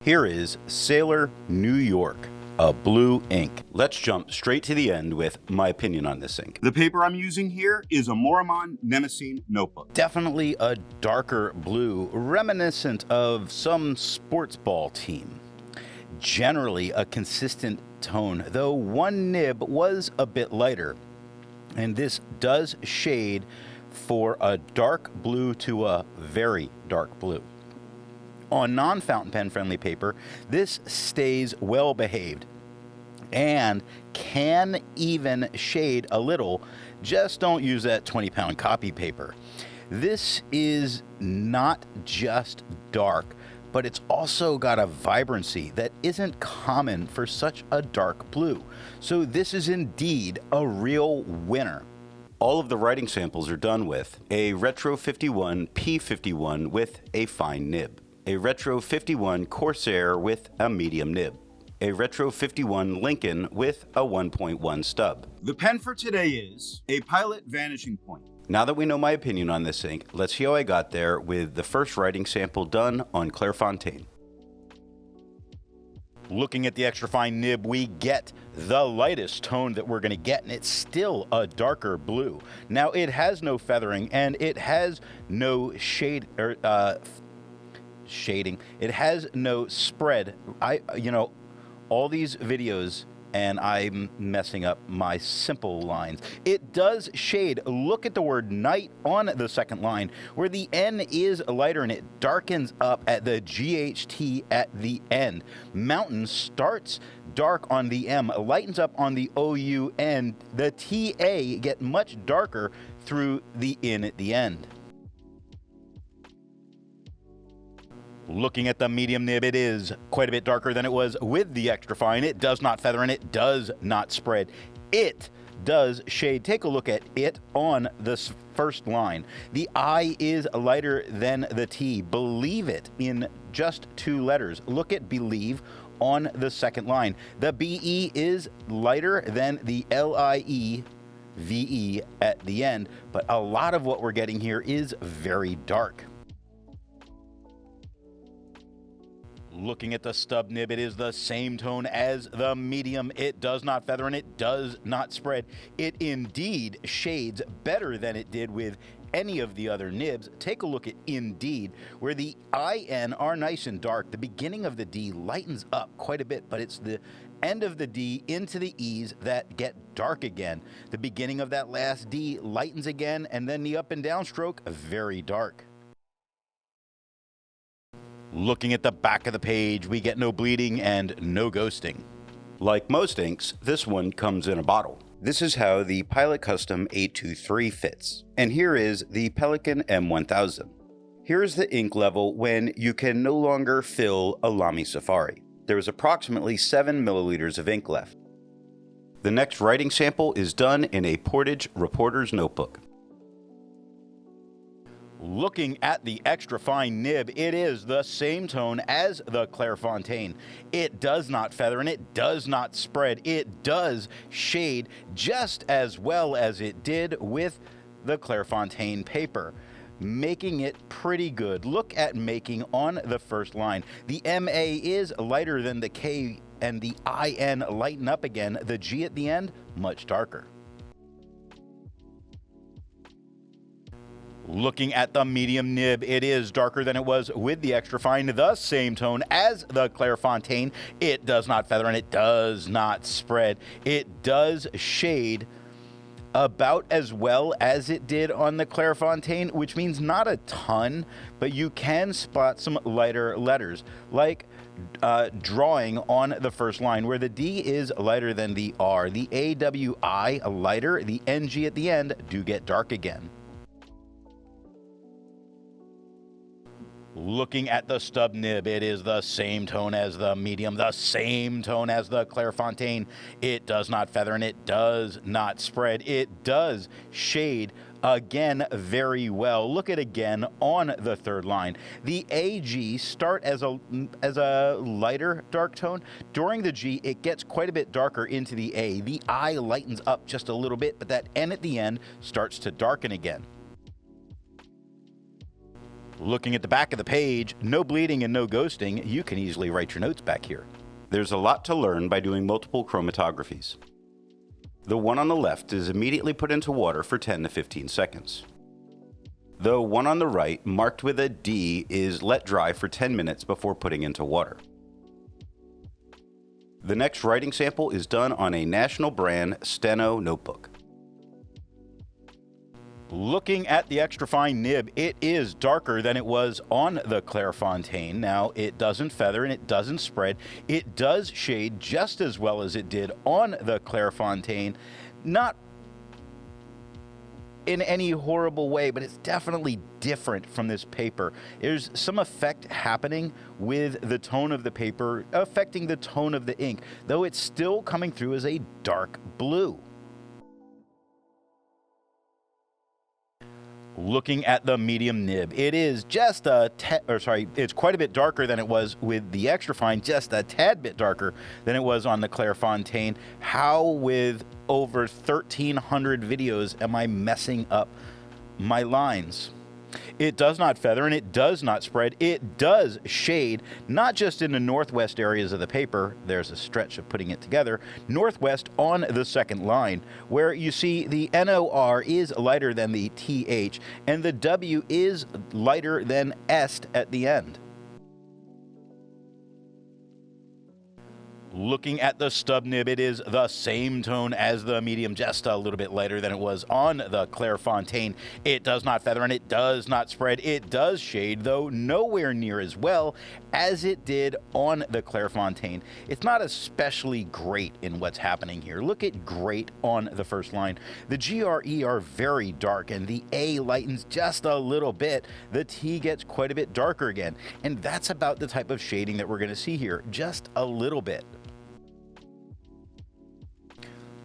Here is Sailor New York, a blue ink. Let's jump straight to the end with my opinion on this ink. The paper I'm using here is a Maruman Mnemosyne Notebook. Definitely a darker blue, reminiscent of some sports ball team. Generally a consistent tone, though one nib was a bit lighter. And this does shade for a dark blue to a very dark blue. On non-fountain pen friendly paper, this stays well behaved and can even shade a little. Just don't use that 20-pound copy paper. This is not just dark, but it's also got a vibrancy that isn't common for such a dark blue. So this is indeed a real winner. All of the writing samples are done with a Retro 51 P51 with a fine nib, a Retro 51 Corsair with a medium nib, a Retro 51 Lincoln with a 1.1 stub. The pen for today is a Pilot Vanishing Point. Now that we know my opinion on this ink, let's see how I got there with the first writing sample done on Clairfontaine. Looking at the extra fine nib, we get the lightest tone that we're going to get, and it's still a darker blue. Now it has no feathering and it has no shading. It has no spread. All these videos and I'm messing up my simple lines. It does shade. Look at the word night on the second line where the N is lighter and it darkens up at the GHT at the end. Mountain starts dark on the M, lightens up on the OU, and the TA get much darker through the in at the end. Looking at the medium nib, it is quite a bit darker than it was with the extra fine. It does not feather and it does not spread. It does shade. Take a look at it on this first line. The I is lighter than the T. Believe it in just 2 letters. Look at believe on the second line. The BE is lighter than the LIE VE at the end, but a lot of what we're getting here is very dark. Looking at the stub nib, it is the same tone as the medium. It does not feather and it does not spread. It indeed shades better than it did with any of the other nibs. Take a look at indeed, where the IN are nice and dark. The beginning of the D lightens up quite a bit, but it's the end of the D into the E's that get dark again. The beginning of that last D lightens again, and then the up and down stroke, very dark. Looking at the back of the page, we get no bleeding and no ghosting. Like most inks, this one comes in a bottle. This is how the Pilot Custom 823 fits. And here is the Pelican M1000. Here is the ink level when you can no longer fill a Lamy Safari. There is approximately 7 milliliters of ink left. The next writing sample is done in a Portage Reporter's Notebook. Looking at the extra fine nib, it is the same tone as the Clairfontaine. It does not feather and it does not spread. It does shade just as well as it did with the Clairfontaine paper, making it pretty good. Look at making on the first line. The MA is lighter than the K and the IN lighten up again. The G at the end, much darker. Looking at the medium nib, it is darker than it was with the extra fine, the same tone as the Clairfontaine. It does not feather and it does not spread. It does shade about as well as it did on the Clairfontaine, which means not a ton, but you can spot some lighter letters, like drawing on the first line where the D is lighter than the R. The AWI lighter, the NG at the end do get dark again. Looking at the stub nib, it is the same tone as the medium, the same tone as the Clairfontaine. It does not feather and it does not spread. It does shade again very well. Look at again on the third line. The AG start as a lighter dark tone. During the G, it gets quite a bit darker into the A. The I lightens up just a little bit, but that N at the end starts to darken again. Looking at the back of the page, no bleeding and no ghosting, you can easily write your notes back here. There's a lot to learn by doing multiple chromatographies. The one on the left is immediately put into water for 10 to 15 seconds. The one on the right, marked with a D, is let dry for 10 minutes before putting into water. The next writing sample is done on a national brand Steno notebook. Looking at the extra fine nib, it is darker than it was on the Clairfontaine. Now, it doesn't feather and it doesn't spread. It does shade just as well as it did on the Clairfontaine. Not in any horrible way, but it's definitely different from this paper. There's some effect happening with the tone of the paper, affecting the tone of the ink, though it's still coming through as a dark blue. Looking at the medium nib, it is just it's quite a bit darker than it was with the extra fine, just a tad bit darker than it was on the Clairfontaine. How with over 1,300 videos am I messing up my lines? It does not feather and it does not spread. It does shade, not just in the northwest areas of the paper. There's a stretch of putting it together. Northwest on the second line, where you see the NOR is lighter than the TH and the W is lighter than est at the end. Looking at the stub nib, it is the same tone as the medium, just a little bit lighter than it was on the Clairfontaine. It does not feather and it does not spread. It does shade, though nowhere near as well as it did on the Clairfontaine. It's not especially great in what's happening here. Look at great on the first line. The GRE are very dark and the A lightens just a little bit. The T gets quite a bit darker again. And that's about the type of shading that we're going to see here, just a little bit.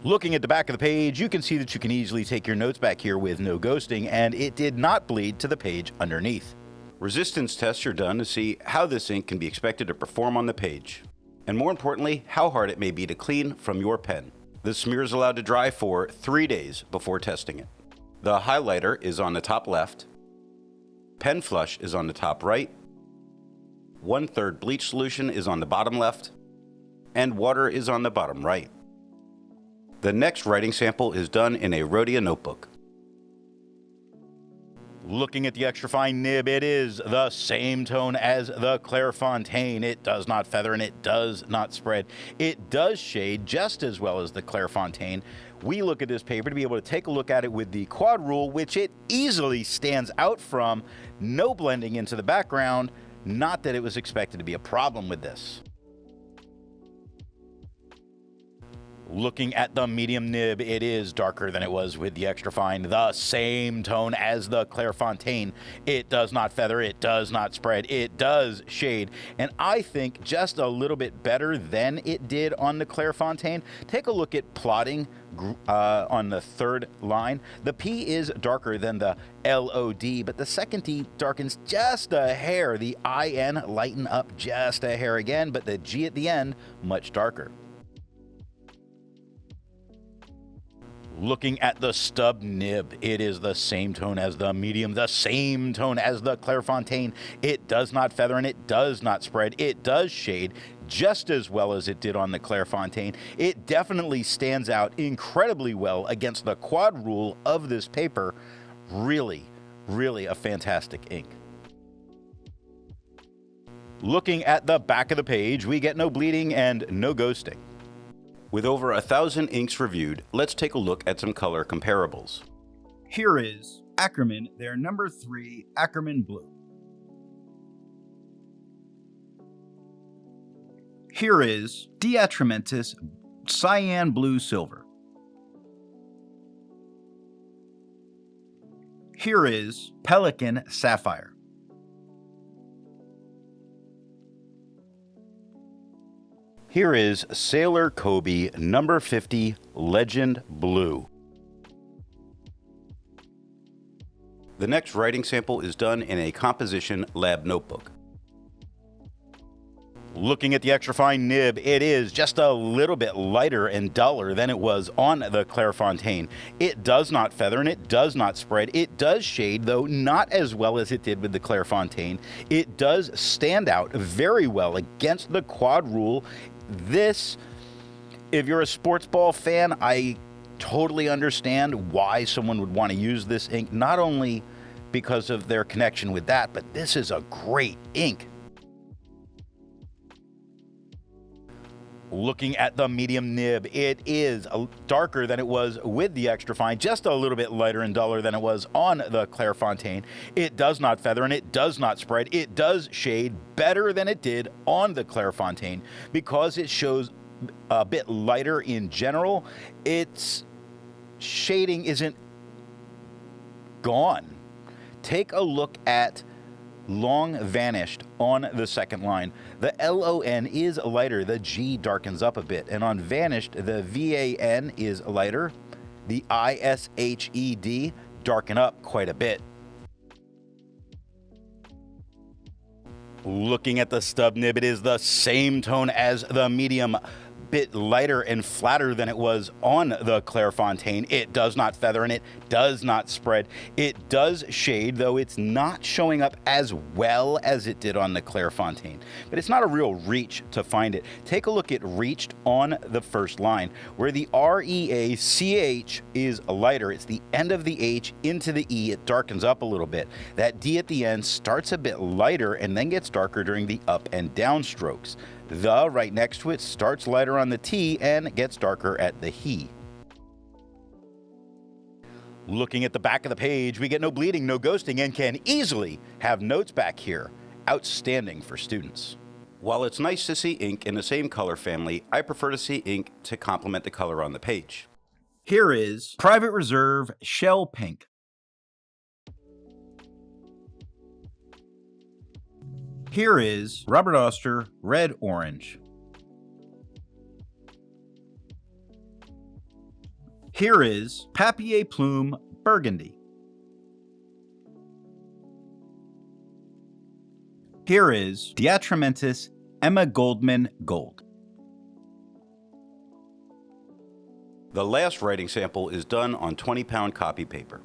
Looking at the back of the page, you can see that you can easily take your notes back here with no ghosting, and it did not bleed to the page underneath. Resistance tests are done to see how this ink can be expected to perform on the page, and more importantly, how hard it may be to clean from your pen. The smear is allowed to dry for 3 days before testing it. The highlighter is on the top left, pen flush is on the top right, 1/3 bleach solution is on the bottom left, and water is on the bottom right. The next writing sample is done in a Rhodia notebook. Looking at the extra fine nib, it is the same tone as the Clairfontaine. It does not feather and it does not spread. It does shade just as well as the Clairfontaine. We look at this paper to be able to take a look at it with the quad rule, which it easily stands out from. No blending into the background. Not that it was expected to be a problem with this. Looking at the medium nib, it is darker than it was with the extra fine. The same tone as the Clairfontaine. It does not feather, it does not spread, it does shade. And I think just a little bit better than it did on the Clairfontaine. Take a look at plotting on the third line. The P is darker than the LOD, but the second D darkens just a hair. The IN lighten up just a hair again, but the G at the end, much darker. Looking at the stub nib, it is the same tone as the medium, the same tone as the Clairfontaine. It does not feather and it does not spread. It does shade just as well as it did on the Clairfontaine. It definitely stands out incredibly well against the quad rule of this paper. Really, really a fantastic ink. Looking at the back of the page, we get no bleeding and no ghosting. With over 1,000 inks reviewed, let's take a look at some color comparables. Here is Ackerman, their number 3 Ackerman Blue. Here is Diatramentis Cyan Blue Silver. Here is Pelican Sapphire. Here is Sailor Kobe number 50 Legend Blue. The next writing sample is done in a composition lab notebook. Looking at the extra fine nib, it is just a little bit lighter and duller than it was on the Clairfontaine. It does not feather and it does not spread. It does shade, though not as well as it did with the Clairfontaine. It does stand out very well against the quad rule. This, if you're a sports ball fan, I totally understand why someone would want to use this ink, not only because of their connection with that, but this is a great ink. Looking at the medium nib, it is darker than it was with the extra fine, just a little bit lighter and duller than it was on the Clairfontaine. It does not feather and it does not spread. It does shade better than it did on the Clairfontaine because it shows a bit lighter in general. Its shading isn't gone. Take a look at Long Vanished on the second line. The LON is lighter, the G darkens up a bit, and on Vanished, the VAN is lighter, the ISHED darken up quite a bit. Looking at the stub nib, it is the same tone as the medium, bit lighter and flatter than it was on the Clairfontaine. It does not feather and it does not spread. It does shade, though it's not showing up as well as it did on the Clairfontaine. But it's not a real reach to find it. Take a look at Reached on the first line, where the REACH is lighter. It's the end of the H into the E. It darkens up a little bit. That D at the end starts a bit lighter and then gets darker during the up and down strokes. The right next to it starts lighter on the T and gets darker at the he. Looking at the back of the page, we get no bleeding, no ghosting, and can easily have notes back here. Outstanding for students. While it's nice to see ink in the same color family, I prefer to see ink to complement the color on the page. Here is Private Reserve Shell Pink. Here is Robert Oster Red Orange. Here is Papier Plume Burgundy. Here is Diatramentis Emma Goldman Gold. The last writing sample is done on 20-pound copy paper.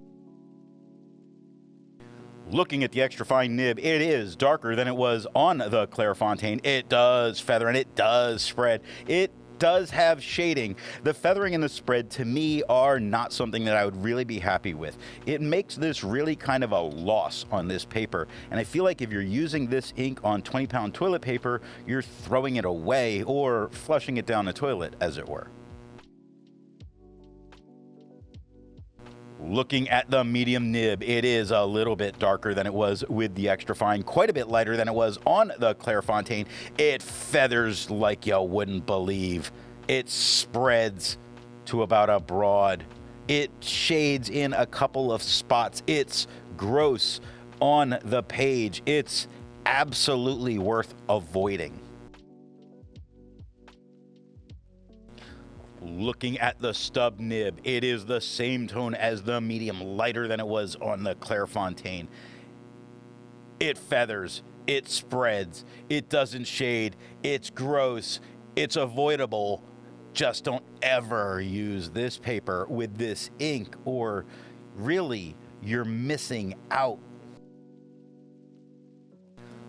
Looking at the extra fine nib, it is darker than it was on the Clairfontaine. It does feather and it does spread. It does have shading. The feathering and the spread to me are not something that I would really be happy with. It makes this really kind of a loss on this paper. And I feel like if you're using this ink on 20-pound toilet paper, you're throwing it away or flushing it down the toilet, as it were. Looking at the medium nib, it is a little bit darker than it was with the extra fine, quite a bit lighter than it was on the Clairfontaine. It feathers like you wouldn't believe. It spreads to about a broad. It shades in a couple of spots. It's gross on the page. It's absolutely worth avoiding. Looking at the stub nib, it is the same tone as the medium, lighter than it was on the Clairfontaine. It feathers, it spreads, it doesn't shade, it's gross, it's avoidable. Just don't ever use this paper with this ink, or really, you're missing out.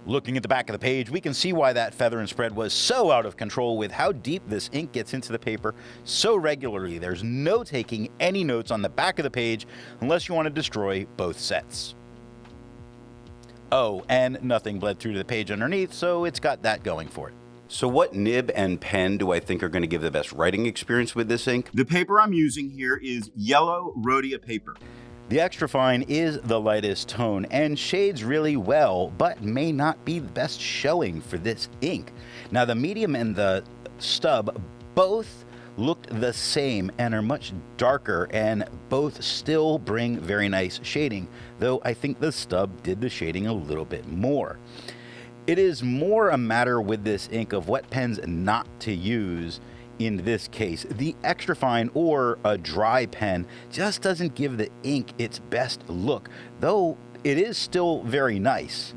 Looking at the back of the page, we can see why that feather and spread was so out of control with how deep this ink gets into the paper so regularly. There's no taking any notes on the back of the page unless you want to destroy both sets. Oh, and nothing bled through to the page underneath, so it's got that going for it. So what nib and pen do I think are going to give the best writing experience with this ink? The paper I'm using here is yellow Rhodia paper. The extra fine is the lightest tone and shades really well, but may not be the best showing for this ink. Now the medium and the stub both looked the same and are much darker, and both still bring very nice shading, though I think the stub did the shading a little bit more. It is more a matter with this ink of what pens not to use. In this case, the extra fine or a dry pen just doesn't give the ink its best look, though it is still very nice.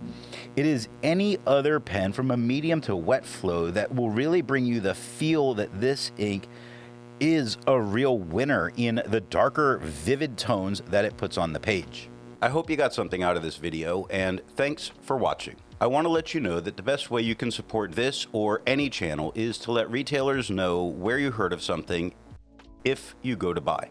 It is any other pen from a medium to wet flow that will really bring you the feel that this ink is a real winner in the darker, vivid tones that it puts on the page. I hope you got something out of this video, and thanks for watching. I want to let you know that the best way you can support this or any channel is to let retailers know where you heard of something if you go to buy.